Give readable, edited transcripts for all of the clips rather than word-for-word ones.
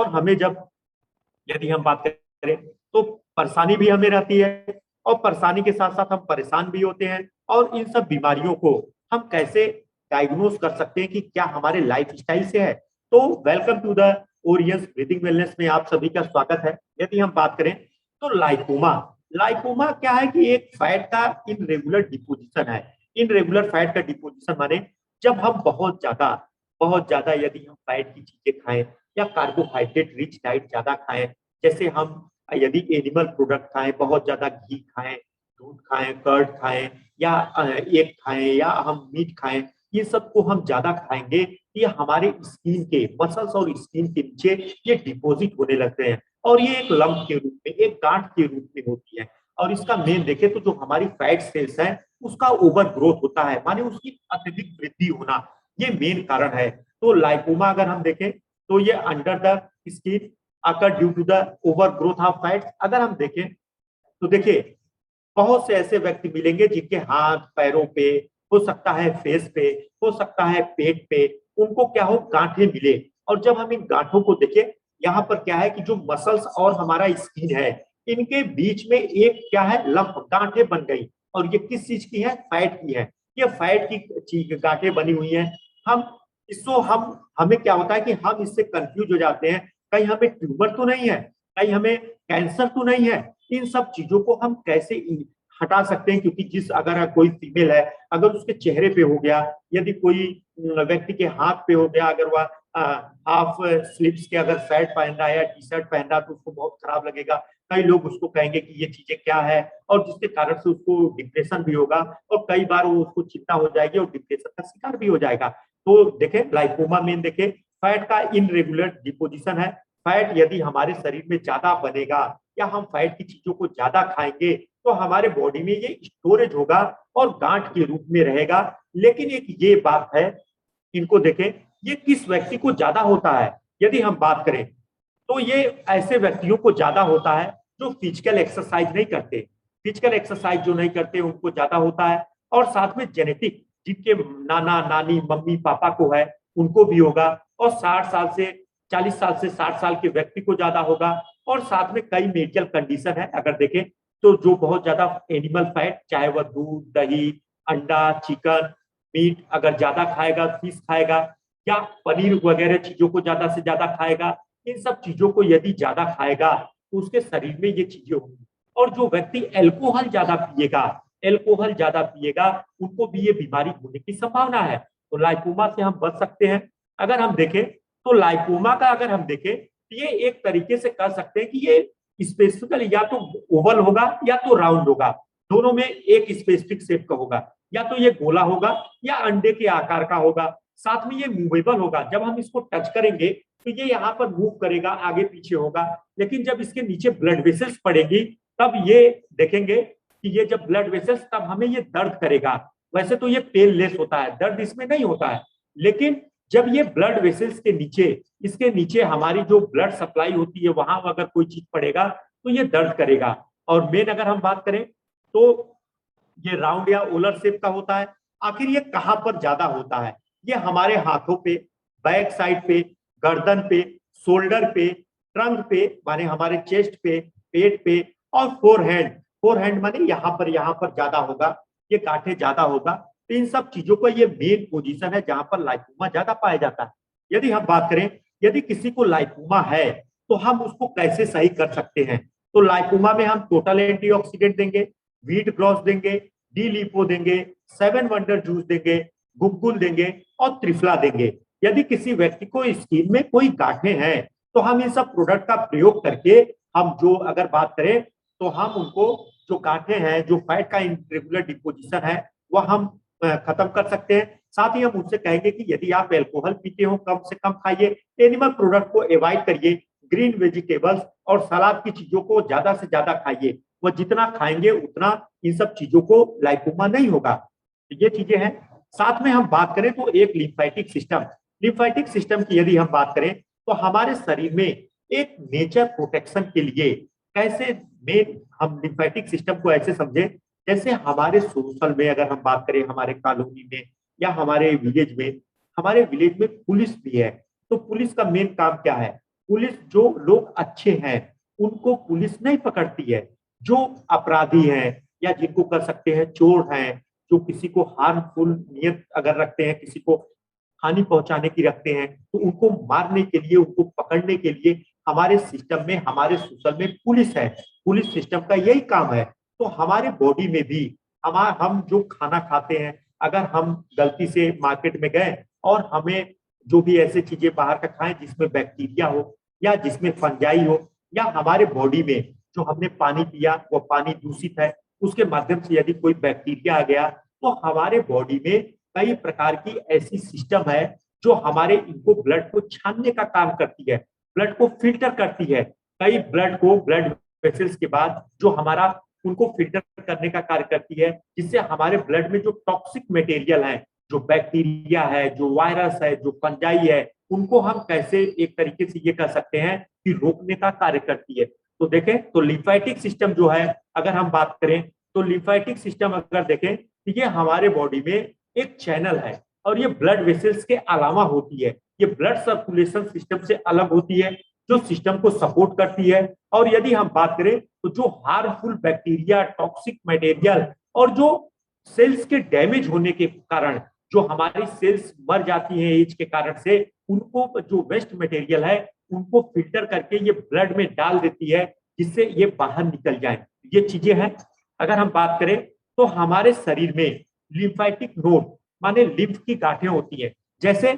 और हमें जब यदि हम बात करें तो परेशानी भी हमें रहती है, और परेशानी के साथ साथ हम परेशान भी होते हैं। और इन सब बीमारियों को हम कैसे डायग्नोज कर सकते हैं कि क्या हमारे लाइफ स्टाइल से है। तो welcome to the Orions breathing wellness में आप सभी का स्वागत है। यदि हम बात करें तो लाइपोमा, लाइपोमा क्या है कि एक फैट का इनरेगुलर डिपोजिशन है। इनरेगुलर फैट का डिपोजिशन माने जब हम बहुत ज्यादा यदि हम फैट की चीजें खाएं या कार्बोहाइड्रेट रिच डाइट ज्यादा खाएं, जैसे हम यदि एनिमल प्रोडक्ट खाएं, बहुत ज्यादा घी खाएं, दूध खाएं, कर्ड खाएं, या एग खाएं, या हम मीट खाएं, ये सब को हम ज्यादा खाएंगे, ये हमारे स्किन के मसल्स और स्किन के नीचे ये डिपॉजिट होने लगते हैं, और ये एक लंप के रूप में, एक गांठ के रूप में होती है। और इसका मेन देखें तो जो हमारी फैट सेल्स है उसका ओवर ग्रोथ होता है, माने उसकी अत्यधिक वृद्धि होना, ये मेन कारण है। तो लाइपोमा अगर हम देखें तो ये under the skin occur due to the overgrowth of fats. अगर हम देखें तो देखिए बहुत से ऐसे व्यक्ति मिलेंगे जिनके हाथ पैरों पे, हो सकता है फेस पे, हो सकता है पेट पे, उनको क्या हो गांठें मिले। और जब हम इन गांठों को देखें, यहाँ पर क्या है कि जो मसल्स और हमारा स्किन है, इनके बीच में एक क्या है लंप, गांठें बन गई। और ये किस चीज की है? फैट की है। ये फैट की चीज गांठें बनी हुई है। हम इसको हमें क्या होता है कि हम इससे कंफ्यूज हो जाते हैं, कहीं हमें ट्यूमर तो नहीं है, कहीं हमें कैंसर तो नहीं है। इन सब चीजों को हम कैसे हटा सकते हैं? क्योंकि जिस अगर कोई फीमेल है, अगर उसके चेहरे पे हो गया, यदि कोई व्यक्ति के हाथ पे हो गया, अगर वह हाफ स्लीव्स के अगर शर्ट पहन रहा है या टी शर्ट पहन रहा है तो उसको बहुत खराब लगेगा। कई लोग उसको कहेंगे कि ये चीजें क्या है, और जिसके कारण से उसको डिप्रेशन भी होगा, और कई बार वो उसको चिंता हो जाएगी और डिप्रेशन का शिकार भी हो जाएगा। तो देखें लाइपोमा मेन देखें फैट का इनरेगुलर डिपोजिशन है। फैट यदि हमारे शरीर में ज्यादा बनेगा या हम फैट की चीजों को ज्यादा खाएंगे तो हमारे बॉडी में ये स्टोरेज होगा और गांठ के रूप में रहेगा। लेकिन एक ये बात है, इनको देखें, ये किस व्यक्ति को ज्यादा होता है? यदि हम बात करें तो ये ऐसे व्यक्तियों को ज्यादा होता है जो फिजिकल एक्सरसाइज नहीं करते। फिजिकल एक्सरसाइज जो नहीं करते उनको ज्यादा होता है। और साथ में जेनेटिक, जिनके नाना नानी मम्मी पापा को है उनको भी होगा। और 60 साल से 40 साल से 60 साल के व्यक्ति को ज्यादा होगा। और साथ में कई मेडिकल कंडीशन है अगर देखें तो, जो बहुत ज्यादा एनिमल फैट, चाहे वह दूध दही अंडा चिकन मीट अगर ज्यादा खाएगा, फिश खाएगा या पनीर वगैरह चीजों को ज्यादा से ज्यादा खाएगा, इन सब चीजों को यदि ज्यादा खाएगा तो उसके शरीर में ये चीजें होंगी। और जो व्यक्ति अल्कोहल ज्यादा पिएगा उनको भी ये बीमारी होने की संभावना है। तो लाइपोमा से हम बच सकते हैं। अगर हम देखें तो लाइपोमा का अगर हम देखें तो ये एक तरीके से कह सकते हैं कि ये स्पेसिफिकली या तो ओवल होगा या तो राउंड होगा, दोनों में एक स्पेसिफिक शेप का होगा। या तो ये गोला होगा या अंडे के आकार का होगा। साथ में ये मूवेबल होगा, जब हम इसको टच करेंगे तो ये यहाँ पर मूव करेगा, आगे पीछे होगा। लेकिन जब इसके नीचे ब्लड वेसल्स पड़ेगी तब ये देखेंगे कि ये जब ब्लड वेसल्स, तब हमें ये दर्द करेगा। वैसे तो ये पेन लेस होता है, दर्द इसमें नहीं होता है। लेकिन जब ये ब्लड वेसल्स के नीचे, इसके नीचे हमारी जो ब्लड सप्लाई होती है वहां अगर कोई चीज पड़ेगा तो ये दर्द करेगा। और मेन अगर हम बात करें तो ये राउंड या ओलर शेप का होता है। आखिर ये कहां पर ज्यादा होता है? ये हमारे हाथों पे, बैक साइड पे, गर्दन पे, शोल्डर पे, ट्रंक पे माने हमारे चेस्ट पे, पेट पे, और फोरहेंड, फोरहेंड माने यहाँ पर ज्यादा होगा, ये गांठें ज्यादा होगा। तो इन सब चीजों का ये मेन पोजीशन है जहां पर लाइपोमा ज्यादा पाया जाता है। यदि हम बात करें, यदि किसी को लाइपोमा है तो हम उसको कैसे सही कर सकते हैं? तो लाइपोमा में हम टोटल एंटीऑक्सीडेंट देंगे, व्हीट ग्रॉस देंगे, डी लिपो देंगे, 7 वंडर जूस देंगे, गुगुल देंगे और त्रिफला देंगे। यदि किसी व्यक्ति को स्किन में कोई गांठें हैं तो हम इन सब प्रोडक्ट का प्रयोग करके, हम जो अगर बात करें तो हम उनको, जो गांठें हैं, जो फैट का इरेगुलर डिपोजिशन है, वह हम खत्म कर सकते हैं। साथ ही हम उनसे कहेंगे कि यदि आप अल्कोहल पीते हो कम से कम खाइए, एनिमल प्रोडक्ट को अवॉइड करिए, ग्रीन वेजिटेबल्स और सलाद की चीजों को ज्यादा से ज्यादा खाइए। वह जितना खाएंगे उतना इन सब चीजों को लाइपोमा नहीं होगा। तो ये चीजें हैं। साथ में हम बात करें तो एक लिम्फेटिक सिस्टम, लिम्फेटिक सिस्टम की यदि हम बात करें तो हमारे शरीर में एक नेचर प्रोटेक्शन के लिए कैसे मेन हम लिम्फेटिक सिस्टम को ऐसे समझे, जैसे हमारे सोशल में अगर हम बात करें, हमारे कॉलोनी में या हमारे विलेज में पुलिस भी है। तो पुलिस का मेन काम क्या है? पुलिस जो लोग अच्छे हैं उनको पुलिस नहीं पकड़ती है। जो अपराधी हैं या जिनको कर सकते हैं चोर हैं, जो किसी को हार्मफुल नियत अगर रखते हैं, किसी को हानि पहुंचाने की रखते हैं, तो उनको मारने के लिए, उनको पकड़ने के लिए हमारे सिस्टम में, हमारे सोशल में पुलिस है। पुलिस सिस्टम का यही काम है। तो हमारे बॉडी में भी हम जो खाना खाते हैं, अगर हम गलती से मार्केट में गए और हमें जो भी ऐसे चीजें बाहर का खाएं जिसमें बैक्टीरिया हो या जिसमें फंजाई हो, या हमारे बॉडी में जो हमने पानी पिया वो पानी दूषित है, उसके माध्यम से यदि कोई बैक्टीरिया आ गया, तो हमारे बॉडी में कई प्रकार की ऐसी सिस्टम है जो हमारे इनको ब्लड को छानने का काम करती है, ब्लड को फिल्टर करती है। कई ब्लड को, ब्लड वेसल्स के बाद जो हमारा उनको फिल्टर करने का कार्य करती है, जिससे हमारे ब्लड में जो टॉक्सिक मटेरियल है, जो बैक्टीरिया है, जो वायरस है, जो फंजाई है, उनको हम कैसे एक तरीके से ये कर सकते हैं कि रोकने का कार्य करती है। तो देखें तो लिम्फेटिक सिस्टम जो है, अगर हम बात करें तो लिम्फेटिक सिस्टम अगर देखें तो ये हमारे बॉडी में एक चैनल है, और ये ब्लड वेसल्स के अलावा होती है। ये ब्लड सर्कुलेशन सिस्टम से अलग होती है, जो सिस्टम को सपोर्ट करती है। और यदि हम बात करें तो जो हार्मफुल बैक्टीरिया, टॉक्सिक मटेरियल और जो सेल्स के डैमेज होने के कारण जो हमारी सेल्स मर जाती हैं एज के कारण से, उनको जो वेस्ट मटेरियल है उनको फिल्टर करके ये ब्लड में डाल देती है, जिससे ये बाहर निकल जाए। ये चीजें हैं। अगर हम बात करें तो हमारे शरीर में लिम्फेटिक नोड माने लिम्फ की गांठें होती है। जैसे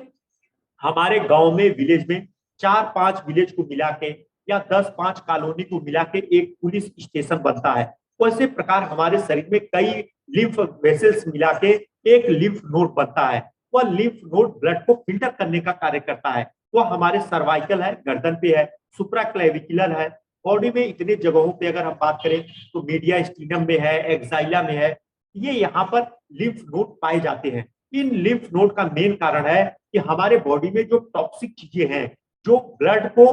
हमारे गांव में, विलेज में 4-5 विलेज को मिला के या 10-5 कॉलोनी को मिला के एक पुलिस स्टेशन बनता है, वैसे प्रकार हमारे शरीर में कई लिम्फ वेसल्स मिला के एक लिम्फ नोड बनता है। वह लिम्फ नोड ब्लड को फिल्टर करने का कार्य करता है। वह हमारे सर्वाइकल है, गर्दन पे है, सुप्राक्लेविकुलर है, बॉडी में इतने जगहों पे अगर हम बात करें तो मीडियास्टिनम में है, एक्साइला में है। ये यहाँ पर लिम्फ नोड पाए जाते हैं। इन लिम्फ नोड का मेन कारण है कि हमारे बॉडी में जो टॉक्सिक चीजें हैं, जो ब्लड को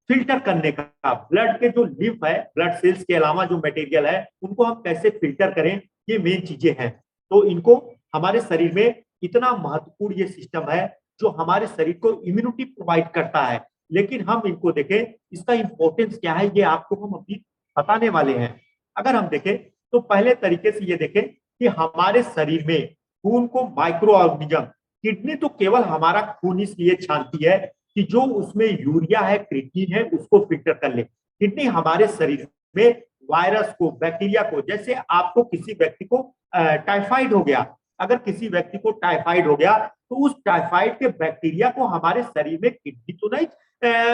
फिल्टर करने का, ब्लड के जो लिम्फ है, ब्लड सेल्स के अलावा जो मटेरियल है, उनको हम कैसे फिल्टर करें, ये मेन चीजें हैं। तो इनको हमारे शरीर में इतना महत्वपूर्ण ये सिस्टम है जो हमारे शरीर को इम्यूनिटी प्रोवाइड करता है। लेकिन हम इनको देखें, इसका इंपॉर्टेंस क्या है, ये आपको हम अभी बताने वाले हैं। अगर हम देखें तो पहले तरीके से ये देखें कि हमारे शरीर में खून को माइक्रो ऑर्गेनिज्म, किडनी तो केवल हमारा खून इसलिए छानती है कि जो उसमें यूरिया है, क्रिएटिनिन है, उसको फिल्टर कर ले। किडनी हमारे शरीर में वायरस को, बैक्टीरिया को, जैसे आपको किसी व्यक्ति को टाइफाइड हो गया, अगर किसी व्यक्ति को टाइफाइड हो गया तो उस टाइफाइड के बैक्टीरिया को हमारे शरीर में किडनी तो नहीं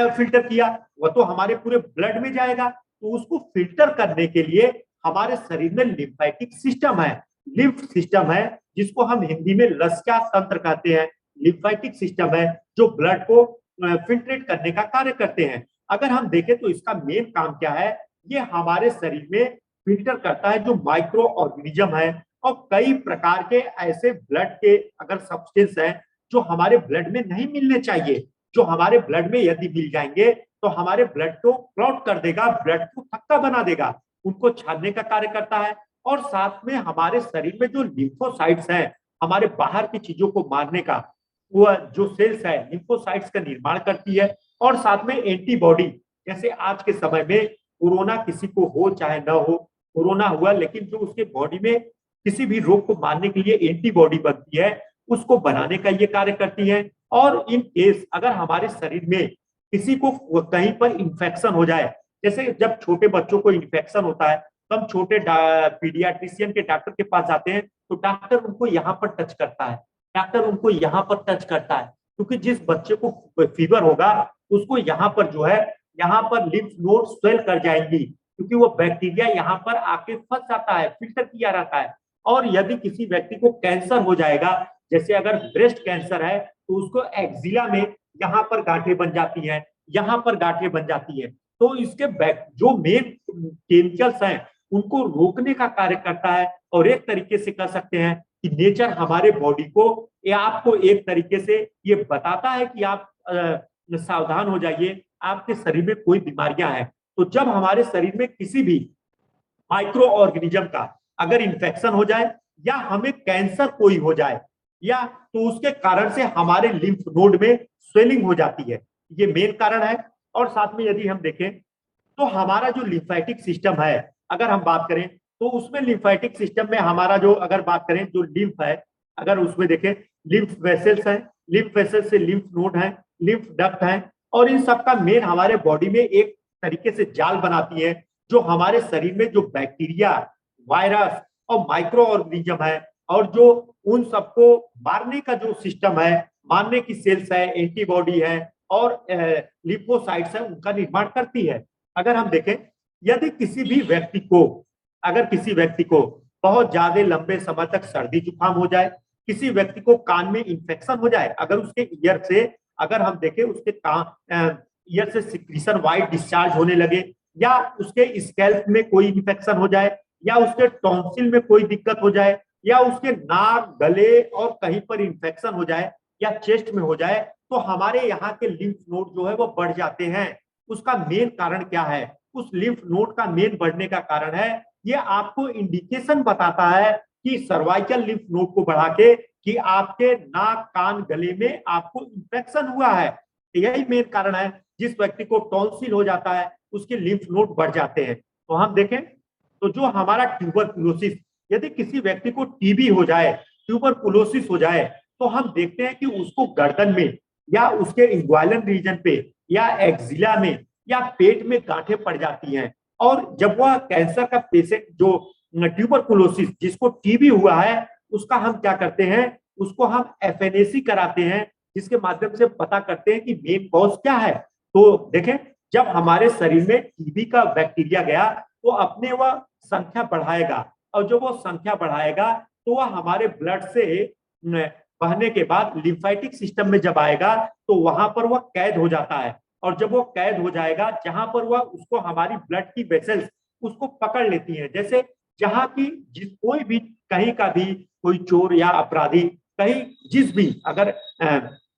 फिल्टर किया, वह तो हमारे पूरे ब्लड में जाएगा। तो उसको फिल्टर करने के लिए हमारे शरीर में लिम्फेटिक सिस्टम है, लिम्फ सिस्टम है, जिसको हम हिंदी में लसिका तंत्र कहते हैं। लिम्फेटिक सिस्टम है जो ब्लड को फिल्ट्रेट करने का कार्य करते हैं। अगर हम देखें तो इसका मेन काम क्या है, ये हमारे शरीर में फिल्टर करता है जो माइक्रो ऑर्गेनिज्म है, और कई प्रकार के ऐसे ब्लड के अगर सब्सटेंस हैं जो हमारे ब्लड में नहीं मिलने चाहिए, जो हमारे ब्लड में यदि मिल जाएंगे तो हमारे ब्लड को क्लॉट कर देगा, ब्लड को थक्का बना देगा, उनको छानने का कार्य करता है। और साथ में हमारे शरीर में जो लिम्फोसाइट्स हैं, हमारे बाहर की चीजों को मारने का, वो जो सेल्स है लिम्फोसाइट्स का निर्माण करती है। और साथ में एंटीबॉडी, जैसे आज के समय में कोरोना किसी को हो चाहे ना हो, कोरोना हुआ लेकिन जो उसके बॉडी में किसी भी रोग को मारने के लिए एंटीबॉडी बनती है, उसको बनाने का ये कार्य करती है। और इन केस अगर हमारे शरीर में किसी को कहीं पर इंफेक्शन हो जाए, जैसे जब छोटे बच्चों को इंफेक्शन होता है तो हम छोटे पीडियाट्रिशियन के डॉक्टर के पास जाते हैं, तो डॉक्टर उनको यहाँ पर टच करता है, डॉक्टर उनको यहाँ पर टच करता है, क्योंकि जिस बच्चे को फीवर होगा उसको यहाँ पर जो है, यहाँ पर लिम्फ नोड स्वेल कर जाएंगी, क्योंकि वो बैक्टीरिया यहाँ पर आके फंस जाता है, फिल्टर किया रहता है। और यदि किसी व्यक्ति को कैंसर हो जाएगा, जैसे अगर ब्रेस्ट कैंसर है, तो उसको एक्जिला में यहाँ पर गांठें बन जाती हैं, यहाँ पर गांठें बन जाती हैं। तो इसके जो मेन केमिकल्स हैं उनको रोकने का कार्य करता है। और एक तरीके से कह सकते हैं कि नेचर हमारे बॉडी को, ये आपको एक तरीके से ये बताता है कि आप सावधान हो जाइए, आपके शरीर में कोई बीमारियां हैं। तो जब हमारे शरीर में किसी भी माइक्रो ऑर्गेनिज्म का अगर इन्फेक्शन हो जाए, या हमें कैंसर कोई हो जाए, या तो उसके कारण से हमारे लिम्फ नोड में स्वेलिंग हो जाती है, ये मेन कारण है। और साथ में यदि हम देखें तो हमारा जो लिम्फेटिक सिस्टम है, अगर हम बात करें तो उसमें लिम्फेटिक सिस्टम में हमारा जो अगर बात करें जो लिम्फ है, अगर उसमें देखें लिम्फ वेसल्स हैं, लिम्फ वेसल्स से लिम्फ नोड है, लिम्फ डक्ट है, और इन सब का मेन हमारे बॉडी में एक तरीके से जाल बनाती है जो हमारे शरीर में जो बैक्टीरिया, वायरस और माइक्रो ऑर्गेनिज्म है और जो उन सबको मारने का जो सिस्टम है, मारने की सेल्स है, एंटीबॉडी है और लिपोसाइट्स है, उनका निर्माण करती है। अगर हम देखें यदि किसी भी व्यक्ति को, अगर किसी व्यक्ति को बहुत ज्यादा लंबे समय तक सर्दी जुकाम हो जाए, किसी व्यक्ति को कान में इंफेक्शन हो जाए, अगर उसके ईयर से, अगर हम देखें उसके कान ईयर से सिक्रीशन वाइट डिस्चार्ज होने लगे, या उसके स्कैल्प में कोई इंफेक्शन हो जाए, या उसके टॉन्सिल में कोई दिक्कत हो जाए, या उसके नाक, गले और कहीं पर इंफेक्शन हो जाए, या चेस्ट में हो जाए, तो हमारे यहाँ के लिम्फ नोड जो है वो बढ़ जाते हैं। उसका मेन कारण क्या है? उस लिम्फ नोड का मेन बढ़ने का कारण है, ये आपको इंडिकेशन बताता है कि सर्वाइकल लिम्फ नोड को बढ़ा के कि आपके नाक, कान, गले में आपको इंफेक्शन हुआ है। यही मेन कारण है। जिस व्यक्ति को टॉन्सिल हो जाता है उसके लिम्फ नोड बढ़ जाते हैं। तो हम देखें तो जो हमारा ट्यूबरकुलोसिस, यदि किसी व्यक्ति को टीबी हो जाए, ट्यूबरकुलोसिस हो जाए, तो हम देखते हैं कि उसको गर्दन में या उसके इंग्वायलन रीजन पे या एक्जिला में या पेट में गांठें पड़ जाती हैं। और जब वह कैंसर का पेशेंट जो ट्यूबरकुलोसिस जिसको टीबी हुआ है, उसका हम क्या करते हैं, उसको हम एफएनएसी कराते हैं, जिसके माध्यम से पता करते हैं कि मेन कॉज क्या है। तो देखें जब हमारे शरीर में टीबी का बैक्टीरिया गया तो अपने वह संख्या बढ़ाएगा, और जब वो संख्या बढ़ाएगा तो वह हमारे ब्लड से बहने के बाद लिम्फेटिक सिस्टम में जब आएगा तो वहां पर वह कैद हो जाता है। और जब वो कैद हो जाएगा, जहां पर वह उसको हमारी ब्लड की वेसल्स उसको पकड़ लेती हैं, जैसे जहां की जिस कोई भी कहीं का भी कोई चोर या अपराधी कहीं जिस भी, अगर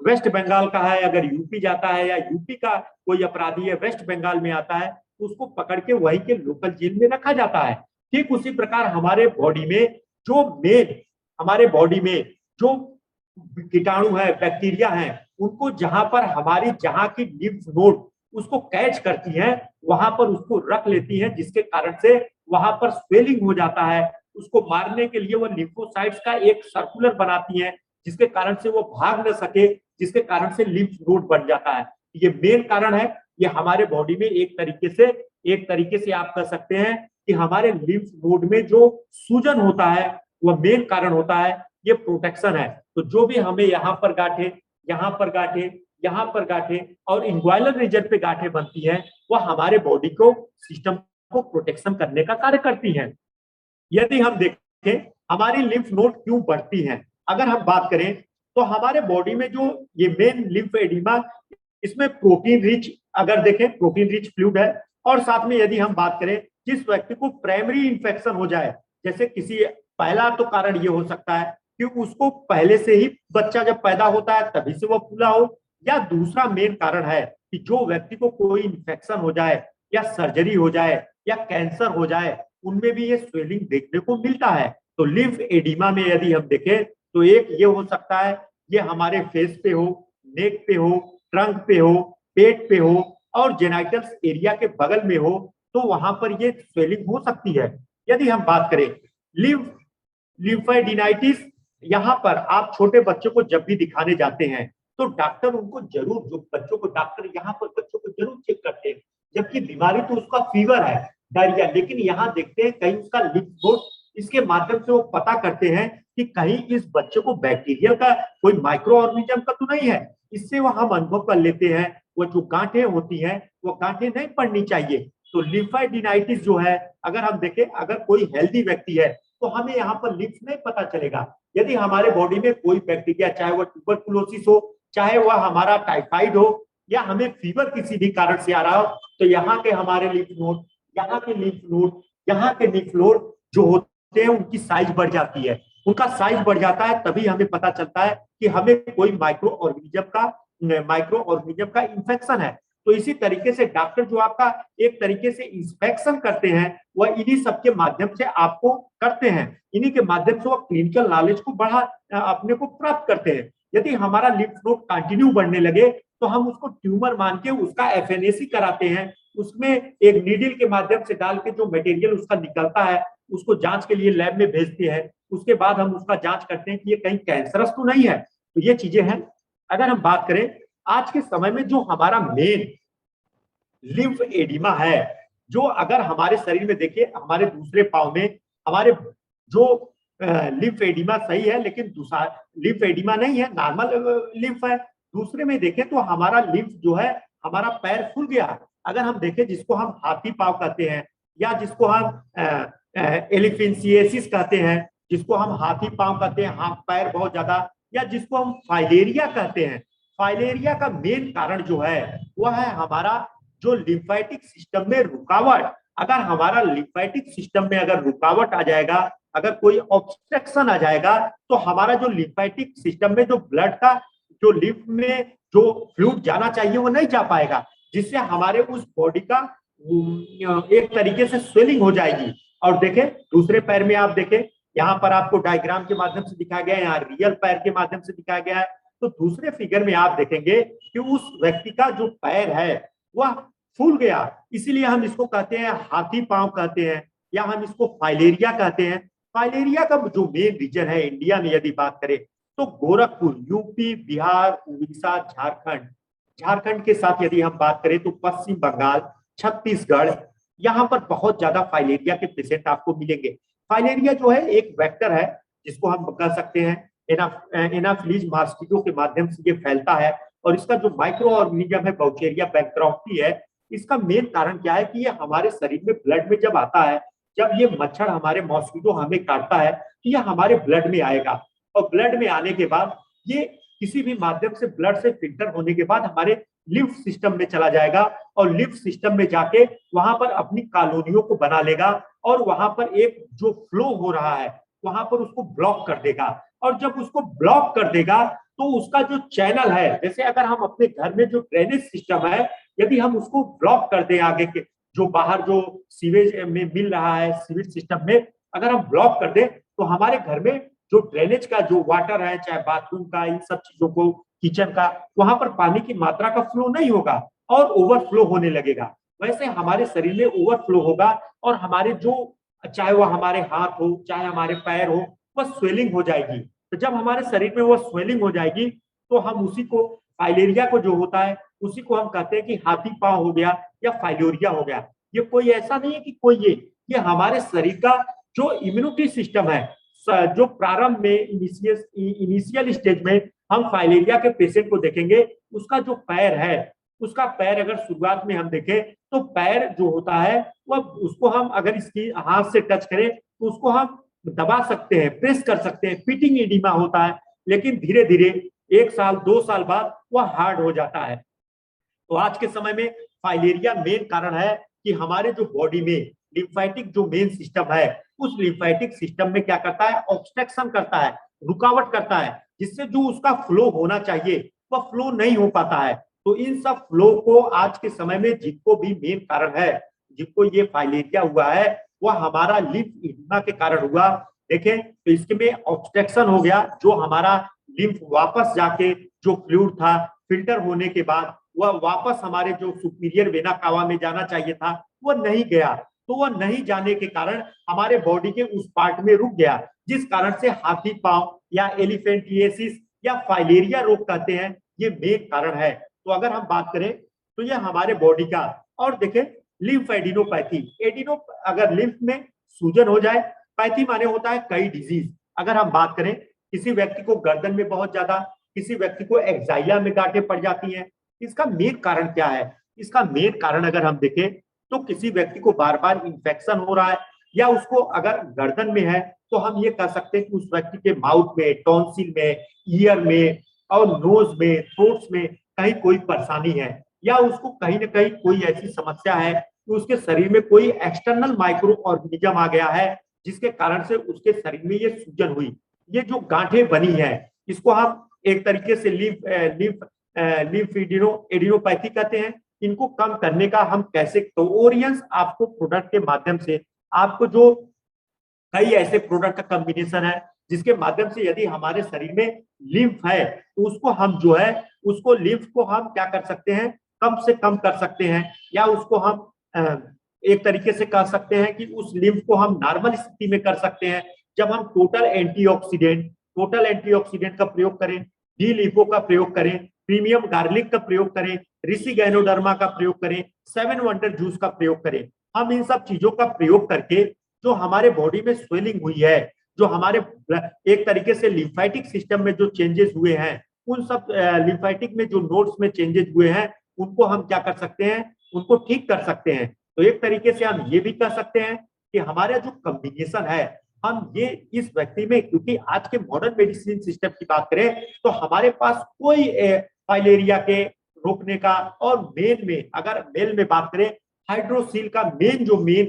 वेस्ट बंगाल का है, अगर यूपी जाता है, या यूपी का कोई अपराधी है वेस्ट बंगाल में आता है, उसको पकड़ के वही के लोकल जेल में रखा जाता है। ठीक उसी प्रकार हमारे बॉडी में जो मेन, हमारे बॉडी में जो कीटाणु है, बैक्टीरिया है, उनको जहां पर हमारी जहां की लिम्फ नोड उसको कैच करती है, वहां पर उसको रख लेती है, जिसके कारण से वहां पर स्वेलिंग हो जाता है। उसको मारने के लिए वो लिम्फोसाइट्स का एक सर्कुलर बनाती है, जिसके कारण से वो भाग न सके, जिसके कारण से लिम्फ नोड बन जाता है। ये मेन कारण है। ये हमारे बॉडी में एक तरीके से आप कह सकते हैं कि हमारे लिम्फ नोड में जो सूजन होता है वह मेन कारण होता है। ये प्रोटेक्शन है। तो जो भी हमें यहाँ पर गांठें, यहाँ पर गांठें, यहाँ पर गांठें और इंग्वायलर रीजन पे गांठें बनती हैं, वह हमारे बॉडी को, सिस्टम को प्रोटेक्शन करने का कार्य करती हैं। यदि हम देखें हमारी लिम्फ नोड क्यों बढ़ती हैं, अगर हम बात करें तो हमारे बॉडी में जो ये मेन लिम्फ एडिमा, इसमें प्रोटीन रिच, अगर देखें प्रोटीन रिच फ्लूइड है। और साथ में यदि हम बात करें जिस व्यक्ति को प्राइमरी इंफेक्शन हो जाए, जैसे किसी, पहला तो कारण ये हो सकता है कि उसको पहले से ही बच्चा जब पैदा होता है तभी से वो फूला हो, या दूसरा मेन कारण है कि जो व्यक्ति को कोई इंफेक्शन हो जाए या सर्जरी हो जाए या कैंसर हो जाए, उनमें भी ये स्वेलिंग देखने को मिलता है। तो लिम्फ एडिमा में यदि हम देखें तो एक ये हो सकता है, ये हमारे फेस पे हो, नेक पे हो, ट्रंक पे हो, पेट पे हो और जेनाइटल्स एरिया के बगल में हो, तो वहां पर ये स्वेलिंग हो सकती है। यदि हम बात करें लिम्फेडिनाइटिस, यहाँ पर आप छोटे बच्चों को जब भी दिखाने जाते हैं तो डॉक्टर उनको जरूर, जो बच्चों को डॉक्टर यहाँ पर बच्चों को जरूर चेक करते हैं, जबकि बीमारी तो उसका फीवर है, डायरिया, लेकिन यहाँ देखते हैं कहीं उसका लिम्फ नोड, इसके माध्यम से वो पता करते हैं कि कहीं इस बच्चे को बैक्टीरिया का कोई माइक्रो ऑर्गेनिज्म का तो नहीं है। इससे वो हम अनुभव कर लेते हैं वो जो गांठें होती हैं वो गांठें नहीं पड़नी चाहिए। तो लिम्फेडिनाइटिस जो है, अगर हम देखें, अगर कोई हेल्दी व्यक्ति है तो हमें यहाँ पर लिम्फ नहीं पता चलेगा। यदि हमारे बॉडी में कोई बैक्टीरिया, चाहे वह ट्यूबरकुलोसिस हो, चाहे वह हमारा टाइफाइड हो, या हमें फीवर किसी भी कारण से आ रहा हो, तो यहाँ के हमारे लिम्फ नोड, यहाँ के लिम्फ नोड, यहाँ के लिम्फ नोड जो होते हैं उनकी साइज बढ़ जाती है, उनका साइज बढ़ जाता है, तभी हमें पता चलता है कि हमें कोई माइक्रो ऑर्गेनिज्म का इंफेक्शन है। तो इसी तरीके से डॉक्टर जो आपका एक तरीके से इंस्पेक्शन करते हैं, वह इन्हीं सबके माध्यम से आपको करते हैं, इन्हीं के माध्यम से वो क्लिनिकल नॉलेज को अपने को प्राप्त करते हैं। यदि हमारा लिम्फ नोड कंटिन्यू बढ़ने लगे तो हम उसको ट्यूमर मान के उसका एफएनएसी कराते हैं, उसमें एक नीडल के माध्यम से डाल के जो मटेरियल उसका निकलता है उसको जांच के लिए लैब में भेजते हैं। उसके बाद हम उसका जांच करते हैं कि ये कहीं कैंसरस तो नहीं है। तो ये चीजें हैं। अगर हम बात करें आज के समय में जो हमारा मेन लिम्फ एडिमा है, जो अगर हमारे शरीर में देखिए हमारे दूसरे पाँव में हमारे जो लिम्फ एडिमा सही है, लेकिन दूसरा लिम्फ एडिमा नहीं है, नॉर्मल लिम्फ है। दूसरे में देखें तो हमारा लिम्फ जो है हमारा पैर फूल गया। अगर हम देखें जिसको हम हाथी पाँव कहते हैं या जिसको हम एलिफेंसिएसिस कहते हैं, जिसको हम हाथी पाँव कहते हैं, हाथ पैर बहुत ज्यादा, या जिसको हम फाइलेरिया कहते हैं। फाइलेरिया का मेन कारण जो है वह है हमारा जो लिम्फेटिक सिस्टम में रुकावट। अगर हमारा लिम्फेटिक सिस्टम में अगर रुकावट आ जाएगा, अगर कोई ऑब्स्ट्रक्शन आ जाएगा, तो हमारा जो लिम्फेटिक सिस्टम में जो ब्लड का जो लिम्फ में जो फ्लूइड जाना चाहिए वो नहीं जा पाएगा, जिससे हमारे उस बॉडी का एक तरीके से स्वेलिंग हो जाएगी। और देखें दूसरे पैर में आप देखें, यहाँ पर आपको डायग्राम के माध्यम से दिखाया गया है, यहाँ रियल पैर के माध्यम से दिखाया गया है। तो दूसरे फिगर में आप देखेंगे कि उस व्यक्ति का जो पैर है वह फूल गया, इसीलिए हम इसको कहते हैं हाथी पांव कहते हैं, या हम इसको फाइलेरिया कहते हैं। फाइलेरिया का जो मेन रीजन है इंडिया में यदि बात करें तो गोरखपुर, यूपी, बिहार, उड़ीसा, झारखंड, झारखंड के साथ यदि हम बात करें तो पश्चिम बंगाल, छत्तीसगढ़, यहाँ पर बहुत ज्यादा फाइलेरिया के पेशेंट आपको मिलेंगे। फाइलेरिया जो है एक वेक्टर है जिसको हम कह सकते हैं एनाफिलीज मॉस्किटो के माध्यम से ये फैलता है। और इसका जो माइक्रो ऑर्गेनिज्म है बाउचेरिया बैक्टेरोप्टी है, इसका मेन कारण क्या है कि ये हमारे शरीर में ब्लड में जब आता है, जब ये मच्छर हमारे मॉस्किटो हमें काटता है तो ये हमारे ब्लड में आएगा, और ब्लड में आने के बाद ये किसी भी माध्यम से ब्लड से फिल्टर होने के बाद हमारे लिम्फ सिस्टम में चला जाएगा, और लिम्फ सिस्टम में जाके वहां पर अपनी कॉलोनियों को बना लेगा, और वहां पर एक जो फ्लो हो रहा है वहां पर उसको ब्लॉक कर देगा। और जब उसको ब्लॉक कर देगा तो उसका जो चैनल है, जैसे अगर हम अपने घर में जो ड्रेनेज सिस्टम है यदि हम उसको ब्लॉक कर दें, आगे के जो बाहर जो सीवेज में मिल रहा है सीवेज सिस्टम में अगर हम ब्लॉक कर दें तो हमारे घर में जो ड्रेनेज का जो वाटर है, चाहे बाथरूम का, इन सब चीजों को, किचन का, वहां पर पानी की मात्रा का फ्लो नहीं होगा और ओवरफ्लो होने लगेगा। वैसे हमारे शरीर में ओवरफ्लो होगा और हमारे जो, चाहे वो हमारे हाथ हो चाहे हमारे पैर हो, वह स्वेलिंग हो जाएगी। तो जब हमारे शरीर में वो स्वेलिंग हो जाएगी तो हम उसी को, फाइलेरिया को जो होता है उसी को हम कहते हैं कि हाथी पांव हो गया या फाइलेरिया हो गया। ये कोई ऐसा नहीं है कि कोई ये हमारे शरीर का जो इम्यूनिटी सिस्टम है, जो प्रारंभ में इनिशियल स्टेज में हम फाइलेरिया के पेशेंट को देखेंगे, उसका जो पैर है, उसका पैर अगर शुरुआत में हम देखें तो पैर जो होता है वह, उसको हम अगर इसकी हाथ से टच करें तो उसको हम दबा सकते हैं, प्रेस कर सकते हैं, फिटिंग एडिमा होता है। लेकिन धीरे धीरे 1 साल 2 साल बाद वह हार्ड हो जाता है। तो आज के समय में फाइलेरिया मेन कारण है कि हमारे जो बॉडी में लिम्फेटिक जो मेन सिस्टम है, उस लिम्फेटिक सिस्टम में क्या करता है, ऑब्स्ट्रक्शन करता है, रुकावट करता है, जिससे जो उसका फ्लो होना चाहिए वह फ्लो नहीं हो पाता है। तो इन सब फ्लो को आज के समय में जिनको भी मेन कारण है, जिनको ये फाइलेरिया हुआ है, वह हमारा लिम्फ एडिमा के कारण हुआ। देखें तो इसके में ऑब्स्ट्रक्शन हो गया, जो हमारा लिम्फ वापस जाके जो फ्लूइड था फिल्टर होने के बाद वह वापस हमारे जो सुपीरियर वेना कावा में जाना चाहिए था वह नहीं गया। तो वह नहीं जाने के कारण हमारे बॉडी के उस पार्ट में रुक गया, जिस कारण से हाथी पांव या एलिफेंटिएसिस या फाइलेरिया रोग कहते हैं, ये मेन कारण है। तो अगर हम बात करें तो यह हमारे बॉडी का, और देखें लिम्फ एडिनोपैथी, एडिनो अगर लिम्फ में सूजन हो जाए, पैथी माने होता है कई डिजीज। अगर हम बात करें किसी व्यक्ति को गर्दन में बहुत ज्यादा, किसी व्यक्ति को एक्साइला में गांठें पड़ जाती हैं, इसका मेन कारण क्या है? इसका मेन कारण अगर हम देखें तो किसी व्यक्ति को बार बार इंफेक्शन हो रहा है, या उसको अगर गर्दन में है तो हम ये कह सकते हैं कि उस व्यक्ति के माउथ में, टॉन्सिल में, ईयर में और नोज में, थ्रोट्स में कहीं कोई परेशानी है, या उसको कहीं ना कहीं कोई ऐसी समस्या है कि उसके शरीर में कोई एक्सटर्नल माइक्रो ऑर्गेनिज्म आ गया है, जिसके कारण से उसके शरीर में ये सूजन हुई, ये जो गांठें बनी है, इसको हम एक तरीके से लिम्फ एडिनोपैथी कहते हैं। इनको कम करने का हम कैसे, तो ओरियंस आपको प्रोडक्ट के माध्यम से, आपको जो कई ऐसे प्रोडक्ट का कॉम्बिनेशन है जिसके माध्यम से यदि हमारे शरीर में लिम्फ है तो उसको हम जो है उसको लिम्फ को हम क्या कर सकते हैं, कम से कम कर सकते हैं, या उसको हम एक तरीके से कह सकते हैं कि उस लिम्फ को हम नॉर्मल स्थिति में कर सकते हैं जब हम टोटल एंटीऑक्सीडेंट का प्रयोग करें, डी लिपो का प्रयोग करें, प्रीमियम गार्लिक का प्रयोग करें, ऋषि गैनोडर्मा का प्रयोग करें, 7 वंडर जूस का प्रयोग करें। हम इन सब चीजों का प्रयोग करके जो हमारे बॉडी में स्वेलिंग हुई है, जो हमारे एक तरीके से लिम्फेटिक सिस्टम में जो चेंजेस हुए हैं, उन सब लिम्फेटिक में जो नोड्स में चेंजेस हुए हैं उनको हम क्या कर सकते हैं, उनको ठीक कर सकते हैं। तो एक तरीके से हम ये भी कह सकते हैं कि हमारा जो कॉम्बिनेशन है, हम ये इस व्यक्ति में, क्योंकि आज के मॉडर्न मेडिसिन सिस्टम की बात करें तो हमारे पास कोई फाइलेरिया के रोकने का, और मेन में अगर मेल में बात करें, हाइड्रोसील का मेन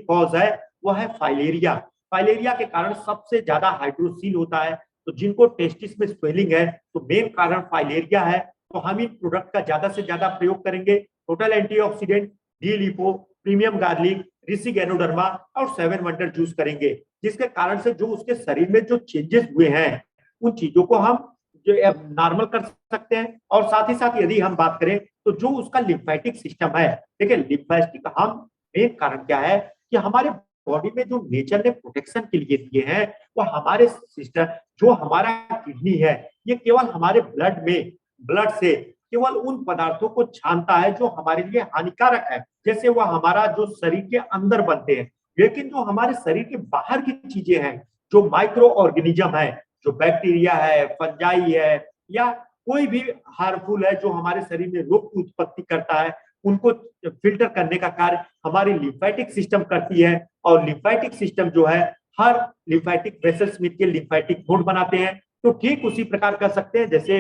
कॉज है वो है फाइलेरिया। फाइलेरिया के कारण सबसे ज्यादा हाइड्रोसील होता है। तो जिनको टेस्टिस में स्वेलिंग है तो मेन कारण फाइलेरिया है। तो हम इन प्रोडक्ट का ज्यादा से ज्यादा प्रयोग करेंगे। Total antioxidant, D lipo, premium garlic, reishi ganoderma और 7 वंडर जूस करेंगे, जिसके कारण से जो उसके शरीर में जो चेंजेस हुए हैं उन चीजों को हम जो नॉर्मल कर सकते हैं। और साथ ही साथ यदि हम बात करें तो जो उसका लिम्फेटिक सिस्टम है, देखिए लिम्फेटिक हम मेन कारण क्या है कि हमारे बॉडी में जो नेचर ने प्रोटेक्शन के लिए दिए हैं वो हमारे सिस्टम, जो हमारा किडनी है ये केवल हमारे ब्लड से केवल उन पदार्थों को छानता है जो हमारे लिए हानिकारक है, जैसे वह हमारा जो शरीर के अंदर बनते हैं। लेकिन जो हमारे शरीर के बाहर की चीजें हैं, जो माइक्रो ऑर्गेनिज्म है, जो बैक्टीरिया है, फंजाई है, या कोई भी हार्मफुल है जो हमारे शरीर में रोग की उत्पत्ति करता है, उनको फिल्टर करने का कार्य हमारी लिम्फेटिक सिस्टम करती है। और लिम्फेटिक सिस्टम जो है हर लिम्फेटिक वेसल्स में के लिम्फेटिक नोड बनाते हैं। तो ठीक उसी प्रकार कर सकते हैं जैसे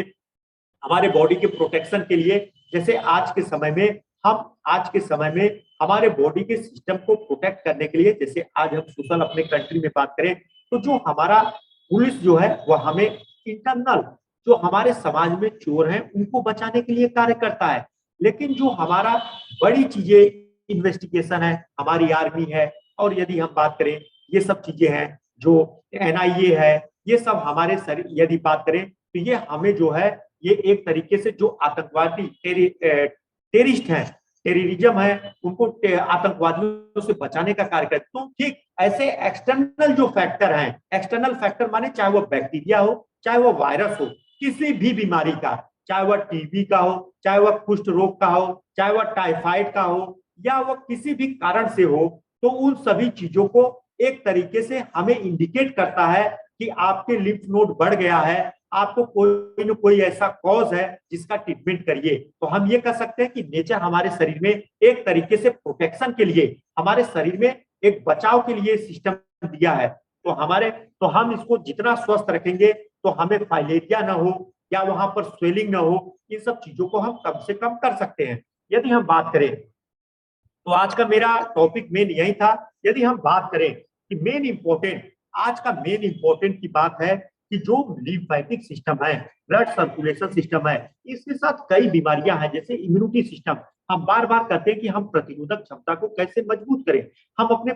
हमारे बॉडी के प्रोटेक्शन के लिए, जैसे आज के समय में हमारे बॉडी के सिस्टम को प्रोटेक्ट करने के लिए, जैसे आज हम सोशल अपने कंट्री में बात करें तो जो हमारा पुलिस जो है वह हमें इंटरनल जो हमारे समाज में चोर हैं उनको बचाने के लिए कार्य करता है। लेकिन जो हमारा बड़ी चीजें इन्वेस्टिगेशन है, हमारी आर्मी है, और यदि हम बात करें ये सब चीजें हैं जो एनआईए है, ये सब हमारे यदि बात करें तो ये हमें जो है ये एक तरीके से जो आतंकवादी टेररिस्ट हैं, टेररिज्म है, उनको आतंकवादियों से बचाने का कार्य करते। तो ठीक ऐसे एक्सटर्नल जो फैक्टर हैं, एक्सटर्नल फैक्टर माने चाहे वो बैक्टीरिया हो, चाहे वो वायरस हो, किसी भी बीमारी का, चाहे वह टीबी का हो, चाहे वह कुष्ठ रोग का हो, चाहे वह टाइफाइड का हो, या वह किसी भी कारण से हो, तो उन सभी चीजों को एक तरीके से हमें इंडिकेट करता है कि आपके लिम्फ नोड बढ़ गया है, आपको कोई न कोई ऐसा कॉज है जिसका ट्रीटमेंट करिए। तो हम ये कह सकते हैं कि नेचर हमारे शरीर में एक तरीके से प्रोटेक्शन के लिए, हमारे शरीर में एक बचाव के लिए सिस्टम दिया है। तो हम इसको जितना स्वस्थ रखेंगे तो हमें फाइलेरिया ना हो या वहां पर स्वेलिंग ना हो, इन सब चीजों को हम कम से कम कर सकते हैं। यदि हम बात करें तो आज का मेरा टॉपिक मेन यही था। यदि हम बात करें कि आज का मेन इंपॉर्टेंट की बात है कि जो लिम्फेटिक सिस्टम है, ब्लड सर्कुलेशन सिस्टम है, इसके साथ कई बीमारियां हैं जैसे इम्यूनिटी सिस्टम। हम बार बार कहते हैं कि हम प्रतिरोधक क्षमता को कैसे मजबूत करें, हम अपने